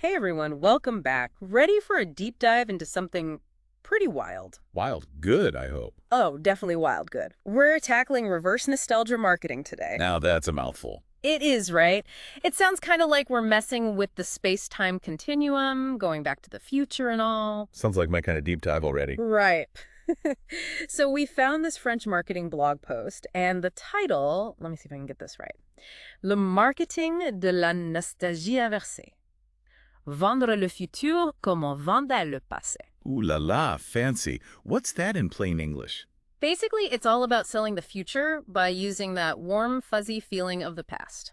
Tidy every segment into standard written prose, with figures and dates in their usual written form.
Hey everyone, welcome back. Ready for a deep dive into something pretty wild? Wild. Good, I hope. Oh, definitely wild good. We're tackling reverse nostalgia marketing today. Now that's a mouthful. It is, right? It sounds kind of like we're messing with the space-time continuum, going back to the future and all. Sounds like my kind of deep dive already. Right. So we found this French marketing blog post, and the title, let me see if I can get this right. Le marketing de la nostalgie inversée. Vendre le futur comme on vendait le passé. Ooh la la, fancy. What's that in plain English? Basically, it's all about selling the future by using that warm, fuzzy feeling of the past.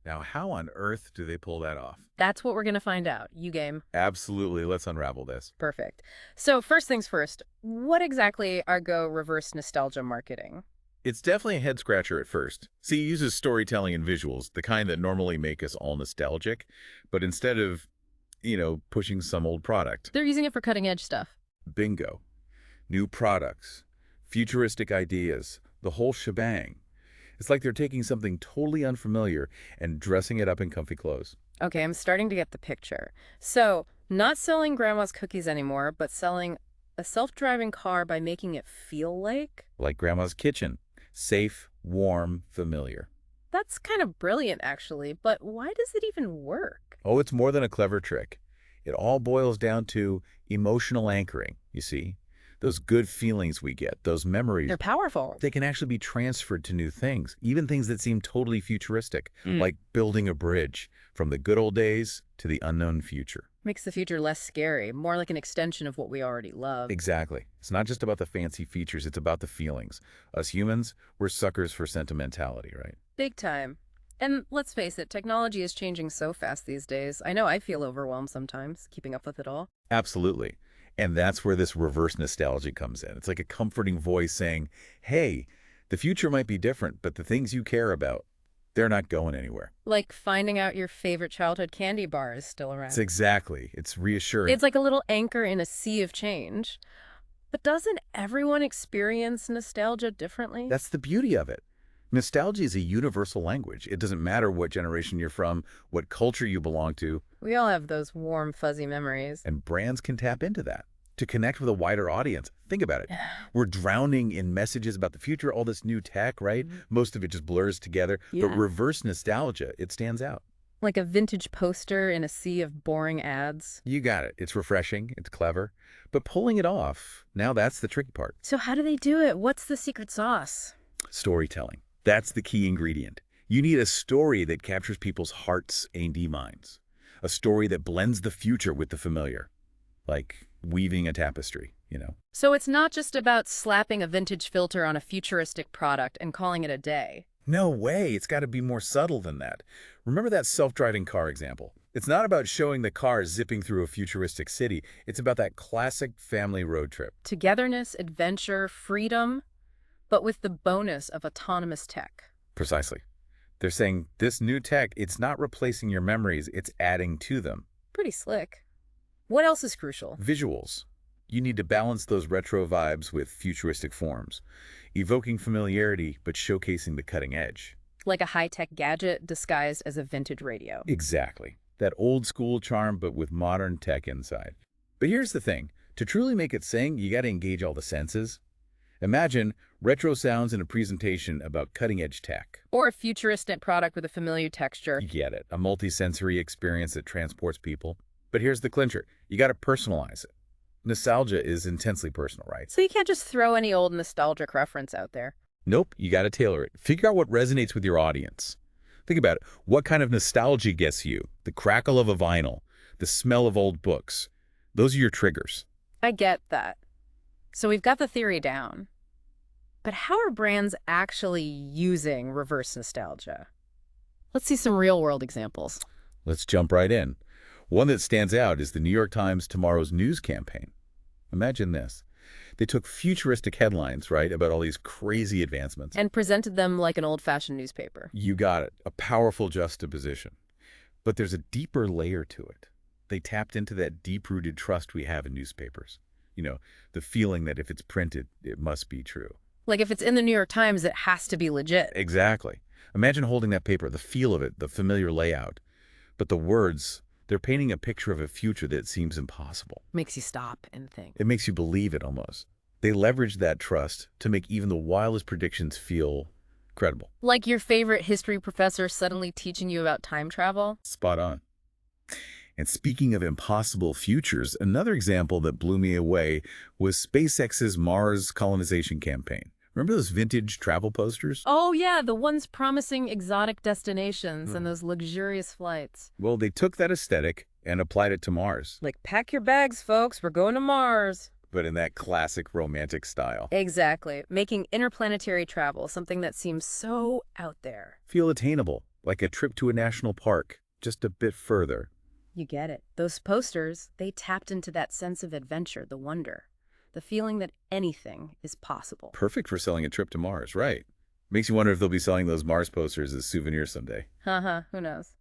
Now, how on earth do they pull that off? That's what we're going to find out. You game. Absolutely. Let's unravel this. Perfect. So first things first, what exactly are Go reverse nostalgia marketing? It's definitely a head-scratcher at first. See, it uses storytelling and visuals, the kind that normally make us all nostalgic, but instead of, pushing some old product. They're using it for cutting-edge stuff. Bingo. New products, futuristic ideas, the whole shebang. It's like they're taking something totally unfamiliar and dressing it up in comfy clothes. Okay, I'm starting to get the picture. So, not selling grandma's cookies anymore, but selling a self-driving car by making it feel Like grandma's kitchen. Safe, warm, familiar. That's kind of brilliant, actually, but why does it even work? Oh, it's more than a clever trick. It all boils down to emotional anchoring, you see? Those good feelings we get, those memories, They're powerful. they can actually be transferred to new things, even things that seem totally futuristic, like building a bridge from the good old days to the unknown future. Makes the future less scary, more like an extension of what we already love. Exactly. It's not just about the fancy features, it's about the feelings. Us humans, we're suckers for sentimentality, right? Big time. And let's face it, technology is changing so fast these days. I know I feel overwhelmed sometimes, keeping up with it all. Absolutely. And that's where this reverse nostalgia comes in. It's like a comforting voice saying, hey, the future might be different, but the things you care about, they're not going anywhere. Like finding out your favorite childhood candy bar is still around. It's reassuring. It's like a little anchor in a sea of change. But doesn't everyone experience nostalgia differently? That's the beauty of it. Nostalgia is a universal language. It doesn't matter what generation you're from, what culture you belong to, We all have those warm, fuzzy memories. and brands can tap into that to connect with a wider audience. Think about it. We're drowning in messages about the future, all this new tech, right? Most of it just blurs together. Yeah. But reverse nostalgia, it stands out. Like a vintage poster in a sea of boring ads. You got it. It's refreshing. It's clever. But pulling it off, now that's the tricky part. So how do they do it? What's the secret sauce? Storytelling. That's the key ingredient. You need a story that captures people's hearts and minds. A story that blends the future with the familiar. Like weaving a tapestry, So it's not just about slapping a vintage filter on a futuristic product and calling it a day. No way. It's got to be more subtle than that. Remember that self-driving car example? It's not about showing the car zipping through a futuristic city. It's about that classic family road trip. Togetherness, adventure, freedom, but with the bonus of autonomous tech. Precisely. They're saying this new tech, it's not replacing your memories, it's adding to them. Pretty slick. What else is crucial? Visuals. You need to balance those retro vibes with futuristic forms, evoking familiarity but showcasing the cutting edge. Like a high-tech gadget disguised as a vintage radio. Exactly. That old school charm but with modern tech inside. But here's the thing. To truly make it sing, you got to engage all the senses. Imagine retro sounds in a presentation about cutting-edge tech. Or a futuristic product with a familiar texture. You get it. A multi-sensory experience that transports people. But here's the clincher. You got to personalize it. Nostalgia is intensely personal, right? So you can't just throw any old nostalgic reference out there. Nope, you got to tailor it. Figure out what resonates with your audience. Think about it. What kind of nostalgia gets you? The crackle of a vinyl, the smell of old books. Those are your triggers. I get that. So we've got the theory down. But how are brands actually using reverse nostalgia? Let's see some real-world examples. Let's jump right in. One that stands out is the New York Times Tomorrow's News campaign. Imagine this. They took futuristic headlines, right, about all these crazy advancements. And presented them like an old-fashioned newspaper. You got it. A powerful juxtaposition. But there's a deeper layer to it. They tapped into that deep-rooted trust we have in newspapers. The feeling that if it's printed, it must be true. Like if it's in the New York Times, it has to be legit. Exactly. Imagine holding that paper, the feel of it, the familiar layout. But the words, They're painting a picture of a future that seems impossible. Makes you stop and think. It makes you believe it almost. They leverage that trust to make even the wildest predictions feel credible. Like your favorite history professor suddenly teaching you about time travel? Spot on. And speaking of impossible futures, another example that blew me away was SpaceX's Mars colonization campaign. Remember those vintage travel posters? Oh, yeah, the ones promising exotic destinations and those luxurious flights. Well, they took that aesthetic and applied it to Mars, Like, pack your bags, folks, we're going to Mars. but in that classic romantic style. Exactly, making interplanetary travel something that seems so out there. Feel attainable, like a trip to a national park, just a bit further. You get it. Those posters, they tapped into that sense of adventure, the wonder, the feeling that anything is possible. Perfect for selling a trip to Mars, right? Makes you wonder if they'll be selling those Mars posters as souvenirs someday. Haha, who knows?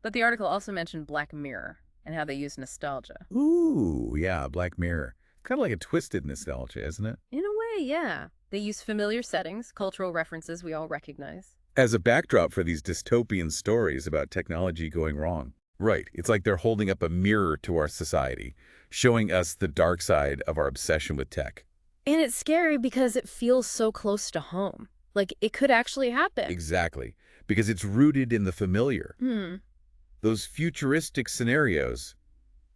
But the article also mentioned Black Mirror and how they use nostalgia. Ooh, yeah, Black Mirror. Kind of like a twisted nostalgia, isn't it? In a way, yeah. They use familiar settings, cultural references we all recognize. As a backdrop for these dystopian stories about technology going wrong. Right, it's like they're holding up a mirror to our society, showing us the dark side of our obsession with tech. And it's scary because it feels so close to home. Like it could actually happen. Exactly, because it's rooted in the familiar. Those futuristic scenarios,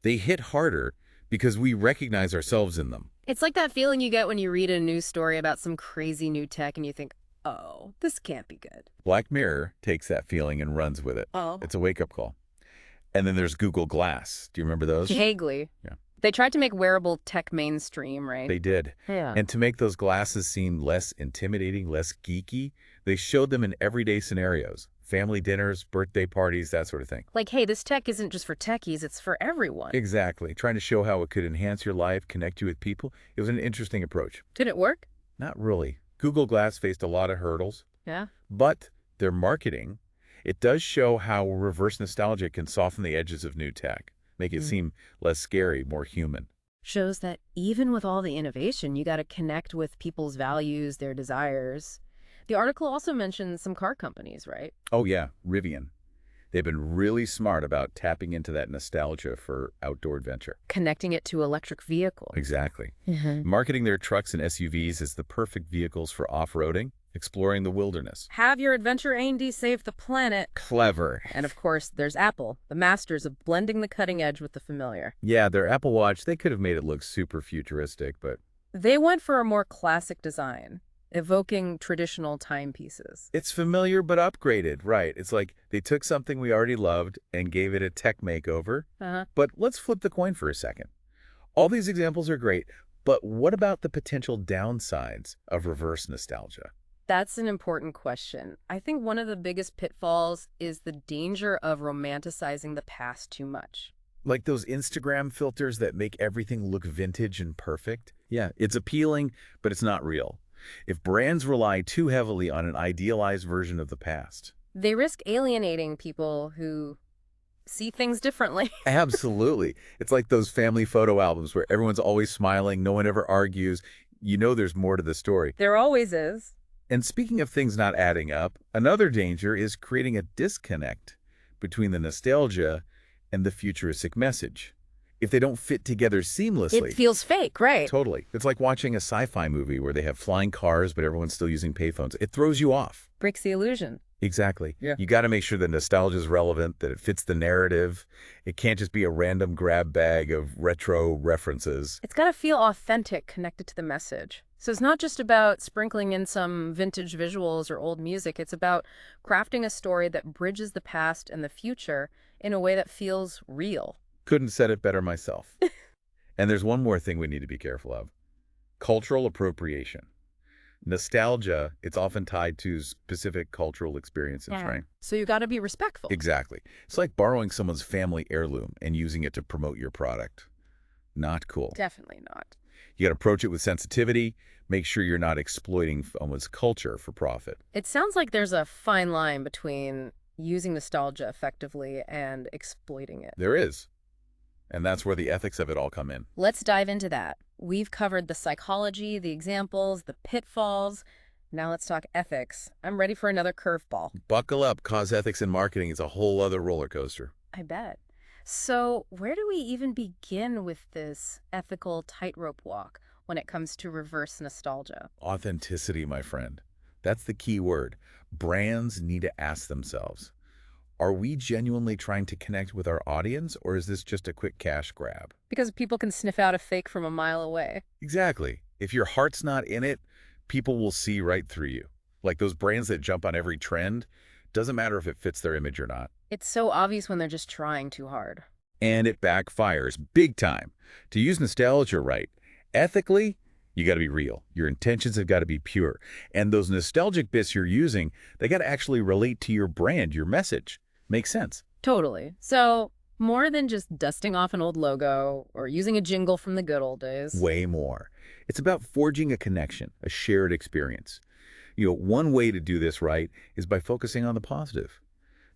they hit harder because we recognize ourselves in them. It's like that feeling you get when you read a news story about some crazy new tech and you think, oh, this can't be good. Black Mirror takes that feeling and runs with it. Oh. It's a wake-up call. And then there's Google Glass. Do you remember those? Vaguely. Yeah. They tried to make wearable tech mainstream, right? They did. Yeah. And to make those glasses seem less intimidating, less geeky, they showed them in everyday scenarios. Family dinners, birthday parties, that sort of thing. Like, hey, this tech isn't just for techies, it's for everyone. Exactly. Trying to show how it could enhance your life, connect you with people. It was an interesting approach. Did it work? Not really. Google Glass faced a lot of hurdles, Yeah. but their marketing, it does show how reverse nostalgia can soften the edges of new tech, make it seem less scary, more human. Shows that even with all the innovation, you got to connect with people's values, their desires. The article also mentions some car companies, right? Oh yeah, Rivian. They've been really smart about tapping into that nostalgia for outdoor adventure. Connecting it to electric vehicles. Exactly. Marketing their trucks and SUVs as the perfect vehicles for off-roading, exploring the wilderness. Have your adventure Andy save the planet. Clever. And of course, there's Apple, the masters of blending the cutting edge with the familiar. Yeah, their Apple Watch, they could have made it look super futuristic, but They went for a more classic design, evoking traditional timepieces. it's familiar but upgraded, right? It's like they took something we already loved and gave it a tech makeover. But let's flip the coin for a second. All these examples are great, but what about the potential downsides of reverse nostalgia? That's an important question. I think one of the biggest pitfalls is the danger of romanticizing the past too much. Like those Instagram filters that make everything look vintage and perfect? Yeah, it's appealing, but it's not real. If brands rely too heavily on an idealized version of the past. They risk alienating people who see things differently. Absolutely. It's like those family photo albums where everyone's always smiling, no one ever argues. You know there's more to the story. There always is. And speaking of things not adding up, another danger is creating a disconnect between the nostalgia and the futuristic message. If they don't fit together seamlessly. It feels fake, right? Totally. It's like watching a sci-fi movie where they have flying cars, but everyone's still using payphones. It throws you off. Breaks the illusion. Exactly. Yeah. You got to make sure the nostalgia is relevant, that it fits the narrative. It can't just be a random grab bag of retro references. It's got to feel authentic, connected to the message. So it's not just about sprinkling in some vintage visuals or old music. It's about crafting a story that bridges the past and the future in a way that feels real. Couldn't said it better myself. And there's one more thing we need to be careful of. Cultural appropriation. Nostalgia, it's often tied to specific cultural experiences, right? So you got to be respectful. Exactly. It's like borrowing someone's family heirloom and using it to promote your product. Not cool. Definitely not. You got to approach it with sensitivity. Make sure you're not exploiting someone's culture for profit. It sounds like there's a fine line between using nostalgia effectively and exploiting it. There is. And that's where the ethics of it all come in. Let's dive into that. We've covered the psychology, the examples, the pitfalls. Now let's talk ethics. I'm ready for another curveball. Buckle up, cause ethics in marketing is a whole other roller coaster. I bet. So, where do we even begin with this ethical tightrope walk when it comes to reverse nostalgia? Authenticity, my friend. That's the key word. Brands need to ask themselves, are we genuinely trying to connect with our audience, or is this just a quick cash grab? Because people can sniff out a fake from a mile away. Exactly. If your heart's not in it, people will see right through you. Like those brands that jump on every trend, doesn't matter if it fits their image or not. It's so obvious when they're just trying too hard. And it backfires big time. To use nostalgia right, ethically, you got to be real. Your intentions have got to be pure. And those nostalgic bits you're using, they got to actually relate to your brand, your message. Makes sense. Totally. So, more than just dusting off an old logo or using a jingle from the good old days. Way more. It's about forging a connection, a shared experience. One way to do this right is by focusing on the positive.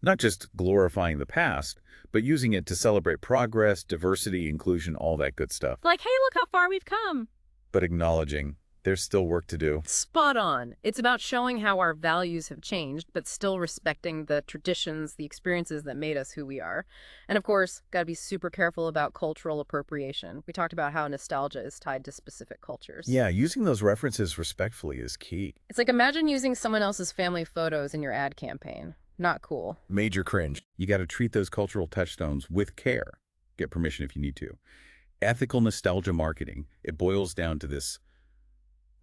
Not just glorifying the past, but using it to celebrate progress, diversity, inclusion, all that good stuff. Like, hey, look how far we've come. But acknowledging there's still work to do. Spot on. It's about showing how our values have changed, but still respecting the traditions, the experiences that made us who we are. And of course, got to be super careful about cultural appropriation. We talked about how nostalgia is tied to specific cultures. Yeah, using those references respectfully is key. It's like imagine using someone else's family photos in your ad campaign. Not cool. Major cringe. You got to treat those cultural touchstones with care. Get permission if you need to. Ethical nostalgia marketing, it boils down to this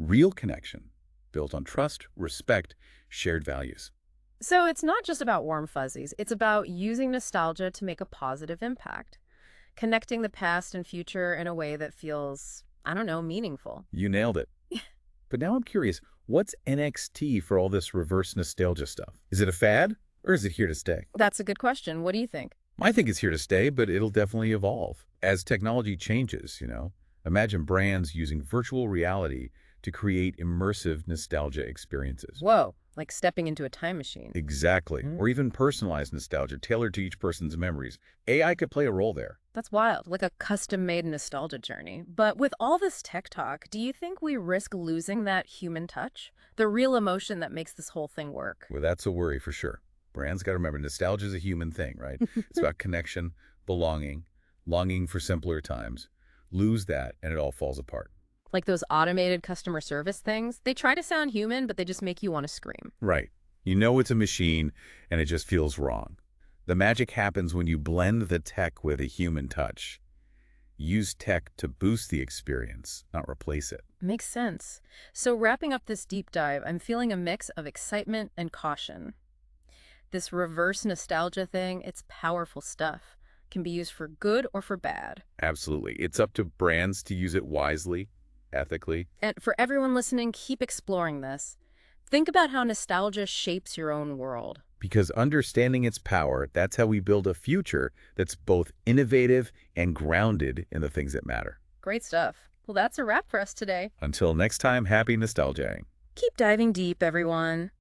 real connection built on trust, respect, shared values. So it's not just about warm fuzzies. It's about using nostalgia to make a positive impact, connecting the past and future in a way that feels, I don't know, meaningful. You nailed it. But now I'm curious, what's NXT for all this reverse nostalgia stuff? Is it a fad or is it here to stay? That's a good question. What do you think? I think it's here to stay, but it'll definitely evolve. As technology changes, imagine brands using virtual reality to create immersive nostalgia experiences. Whoa, like stepping into a time machine. Exactly. Or even personalized nostalgia tailored to each person's memories. AI could play a role there. That's wild, like a custom-made nostalgia journey. But with all this tech talk, do you think we risk losing that human touch? The real emotion that makes this whole thing work? Well, that's a worry for sure. Brands got to remember, nostalgia is a human thing, right? It's about connection, belonging, longing for simpler times. Lose that, and it all falls apart. Like those automated customer service things, they try to sound human, but they just make you want to scream. Right. You know it's a machine, and it just feels wrong. The magic happens when you blend the tech with a human touch. Use tech to boost the experience, not replace it. Makes sense. So wrapping up this deep dive, I'm feeling a mix of excitement and caution. This reverse nostalgia thing, it's powerful stuff. Can be used for good or for bad. Absolutely. It's up to brands to use it wisely, ethically. And for everyone listening, keep exploring this. Think about how nostalgia shapes your own world. Because understanding its power, that's how we build a future that's both innovative and grounded in the things that matter. Great stuff. Well, that's a wrap for us today. Until next time, happy nostalgiaing. Keep diving deep, everyone.